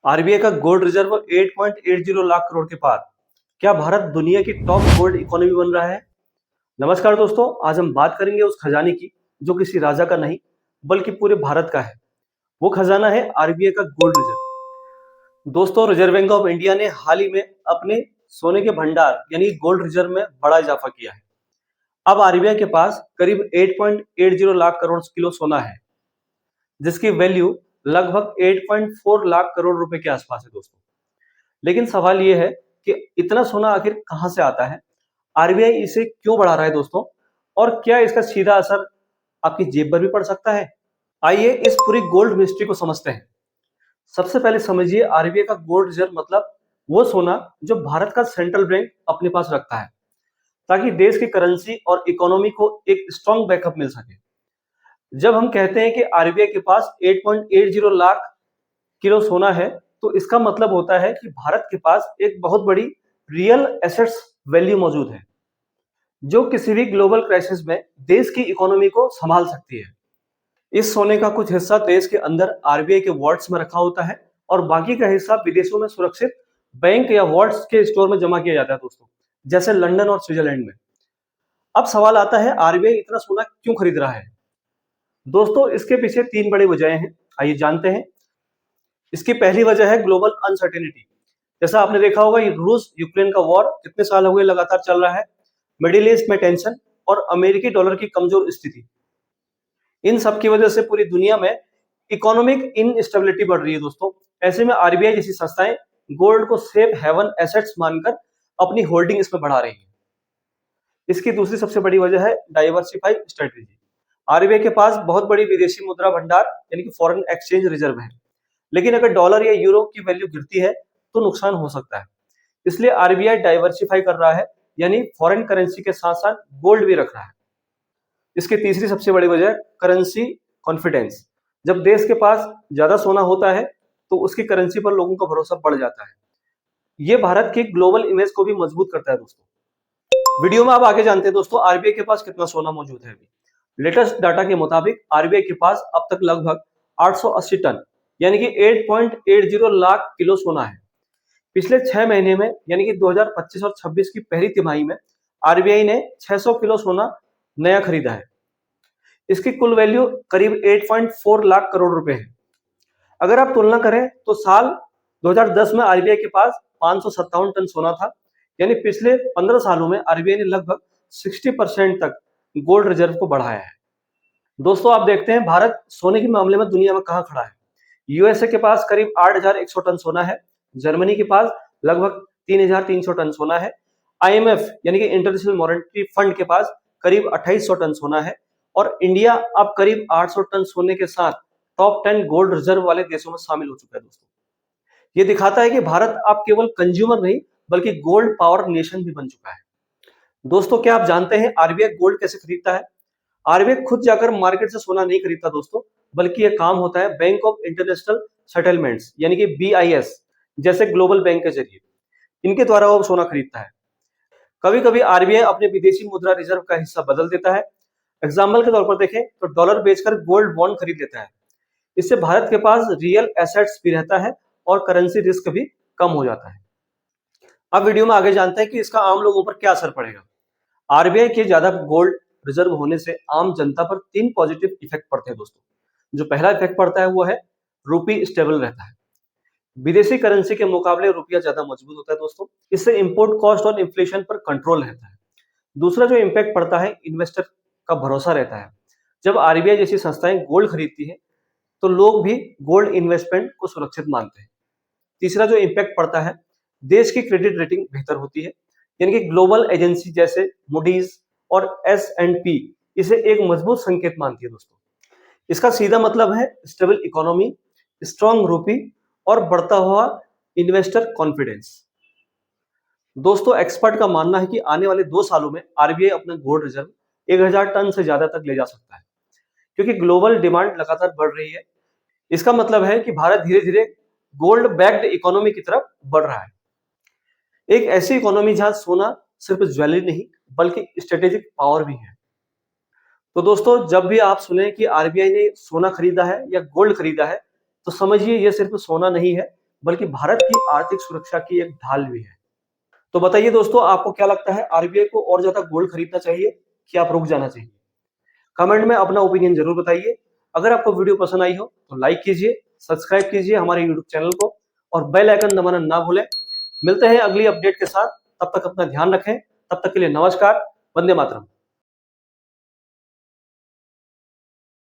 RBI का gold reserve 8.80 lakh crore के पार। क्या भारत दुनिया की टॉप गोल्ड इकोनॉमी बन रहा है? नमस्कार दोस्तों, आज हम बात करेंगे उस खजाने की जो किसी राजा का नहीं बल्कि पूरे भारत का है। वो खजाना है आरबीआई का गोल्ड रिजर्व। दोस्तों, रिजर्व बैंक ऑफ इंडिया ने हाल ही में अपने सोने के भंडार यानी गोल्ड रिजर्व में बड़ा इजाफा किया है। अब आरबीआई के पास करीब 8.80 लाख करोड़ किलो सोना है, जिसकी वैल्यू लगभग 8.4 लाख करोड़ रुपए के आसपास है दोस्तों। लेकिन सवाल ये है कि इतना सोना आखिर कहां से आता है, आरबीआई इसे क्यों बढ़ा रहा है दोस्तों, और क्या इसका सीधा असर आपकी जेब पर भी पड़ सकता है? आइए इस पूरी गोल्ड मिस्ट्री को समझते हैं। सबसे पहले समझिए, आरबीआई का गोल्ड रिजर्व मतलब वो सोना जो भारत का सेंट्रल बैंक अपने पास रखता है, ताकि देश की करेंसी और इकोनॉमी को एक स्ट्रॉन्ग बैकअप मिल सके। जब हम कहते हैं कि आरबीआई के पास 8.80 लाख किलो सोना है, तो इसका मतलब होता है कि भारत के पास एक बहुत बड़ी रियल एसेट्स वैल्यू मौजूद है, जो किसी भी ग्लोबल क्राइसिस में देश की इकोनॉमी को संभाल सकती है। इस सोने का कुछ हिस्सा देश के अंदर आरबीआई के वॉल्ट्स में रखा होता है और बाकी का हिस्सा विदेशों में सुरक्षित बैंक या वॉल्ट्स के स्टोर में जमा किया जाता है दोस्तों, जैसे लंदन और स्विट्जरलैंड में। अब सवाल आता है, आरबीआई इतना सोना क्यों खरीद रहा है? दोस्तों, इसके पीछे तीन बड़ी वजहें हैं, आइए जानते हैं। इसकी पहली वजह है ग्लोबल अनसर्टेनिटी। जैसा आपने देखा होगा, ये रूस यूक्रेन का वॉर कितने साल हो गए लगातार चल रहा है, मिडिल ईस्ट में टेंशन और अमेरिकी डॉलर की कमजोर स्थिति। इन सब की वजह से पूरी दुनिया में इकोनॉमिक इनस्टेबिलिटी बढ़ रही है दोस्तों। ऐसे में आरबीआई जैसी संस्थाएं गोल्ड को सेफ हेवन एसेट्स मानकर अपनी होल्डिंग इसमें बढ़ा रही है। इसकी दूसरी सबसे बड़ी वजह है डाइवर्सिफाई स्ट्रेटेजी। आरबीआई के पास बहुत बड़ी विदेशी मुद्रा भंडार यानी कि फॉरेन एक्सचेंज रिजर्व है, लेकिन अगर डॉलर या यूरो की वैल्यू गिरती है तो नुकसान हो सकता है। इसलिए आरबीआई डाइवर्सिफाई कर रहा है, यानी फॉरेन करेंसी के साथ साथ गोल्ड भी रख रहा है। इसकी तीसरी सबसे बड़ी वजह करेंसी कॉन्फिडेंस। जब देश के पास ज्यादा सोना होता है तो उसकी करेंसी पर लोगों का भरोसा बढ़ जाता है। ये भारत की ग्लोबल इमेज को भी मजबूत करता है दोस्तों। वीडियो में आप आगे जानते हैं दोस्तों, आरबीआई के पास कितना सोना मौजूद है अभी। लेटेस्ट डाटा के मुताबिक आरबीआई के पास अब तक लगभग 880 टन यानी कि 8.80 लाख किलो सोना है। पिछले 6 महीने में यानी कि 2025 और 26 की पहली तिमाही में आरबीआई ने 600 किलो सोना नया खरीदा है। इसकी कुल वैल्यू करीब 8.4 लाख करोड़ रुपए है। अगर आप तुलना करें तो साल 2010 में आरबीआई के पास 557 टन सोना था, यानी पिछले 15 सालों में आरबीआई ने लगभग 60% तक गोल्ड रिजर्व को बढ़ाया है। दोस्तों, आप देखते हैं भारत सोने के मामले में दुनिया में कहां खड़ा है। यूएसए के पास करीब 8,100 टन सोना है, जर्मनी के पास लगभग 3,300 टन सोना है, आईएमएफ यानी कि इंटरनेशनल मॉनेटरी फंड के पास करीब 2,800 टन सोना है, और इंडिया अब करीब 800 टन सोने के साथ टॉप 10 गोल्ड रिजर्व वाले देशों में शामिल हो चुका है दोस्तों। ये दिखाता है कि भारत अब केवल कंज्यूमर नहीं बल्कि गोल्ड पावर नेशन भी बन चुका है। दोस्तों, क्या आप जानते हैं आरबीआई गोल्ड कैसे खरीदता है? आरबीआई खुद जाकर मार्केट से सोना नहीं खरीदता दोस्तों, बल्कि यह काम होता है बैंक ऑफ इंटरनेशनल सेटलमेंट्स यानी कि बीआईएस जैसे ग्लोबल बैंक के जरिए। इनके द्वारा वो सोना खरीदता है। कभी कभी आरबीआई अपने विदेशी मुद्रा रिजर्व का हिस्सा बदल देता है। एग्जाम्पल के तौर पर देखें तो डॉलर बेचकर गोल्ड बॉन्ड खरीद लेता है। इससे भारत के पास रियल एसेट्स भी रहता है और करेंसी रिस्क भी कम हो जाता है। अब वीडियो में आगे जानते हैं कि इसका आम लोगों पर क्या असर पड़ेगा। आरबीआई के ज्यादा गोल्ड रिजर्व होने से आम जनता पर तीन पॉजिटिव इफेक्ट पड़ते हैं दोस्तों। जो पहला इफेक्ट पड़ता है वो है रूपी स्टेबल रहता है। विदेशी करेंसी के मुकाबले रुपया ज्यादा मजबूत होता है दोस्तों। इससे इंपोर्ट कॉस्ट और इन्फ्लेशन पर कंट्रोल रहता है। दूसरा जो इम्पैक्ट पड़ता है, इन्वेस्टर का भरोसा रहता है। जब आरबीआई जैसी संस्थाएं गोल्ड खरीदती है तो लोग भी गोल्ड इन्वेस्टमेंट को सुरक्षित मानते हैं। तीसरा जो इम्पैक्ट पड़ता है, देश की क्रेडिट रेटिंग बेहतर होती है, यानी कि ग्लोबल एजेंसी जैसे मूडीज और S&P इसे एक मजबूत संकेत मानती है दोस्तों। इसका सीधा मतलब है स्टेबल इकोनॉमी, स्ट्रॉन्ग रूपी और बढ़ता हुआ इन्वेस्टर कॉन्फिडेंस। दोस्तों, एक्सपर्ट का मानना है कि आने वाले 2 सालों में आरबीआई अपना गोल्ड रिजर्व 1,000 टन से ज्यादा तक ले जा सकता है, क्योंकि ग्लोबल डिमांड लगातार बढ़ रही है। इसका मतलब है कि भारत धीरे धीरे गोल्ड बैक्ड इकोनॉमी की तरफ बढ़ रहा है। एक ऐसी इकोनॉमी जहां सोना सिर्फ ज्वेलरी नहीं बल्कि स्ट्रेटेजिक पावर भी है। तो दोस्तों, जब भी आप सुने कि आरबीआई ने सोना खरीदा है या गोल्ड खरीदा है, तो समझिए ये सिर्फ सोना नहीं है बल्कि भारत की आर्थिक सुरक्षा की एक ढाल भी है। तो बताइए दोस्तों, आपको क्या लगता है, आरबीआई को और ज्यादा गोल्ड खरीदना चाहिए कि आप रुक जाना चाहिए? कमेंट में अपना ओपिनियन जरूर बताइए। अगर आपको वीडियो पसंद आई हो तो लाइक कीजिए, सब्सक्राइब कीजिए हमारे यूट्यूब चैनल को और बेल आइकन दबाना ना भूलें। मिलते हैं अगली अपडेट के साथ, तब तक अपना ध्यान रखें। तब तक के लिए नमस्कार, वंदे मातरम।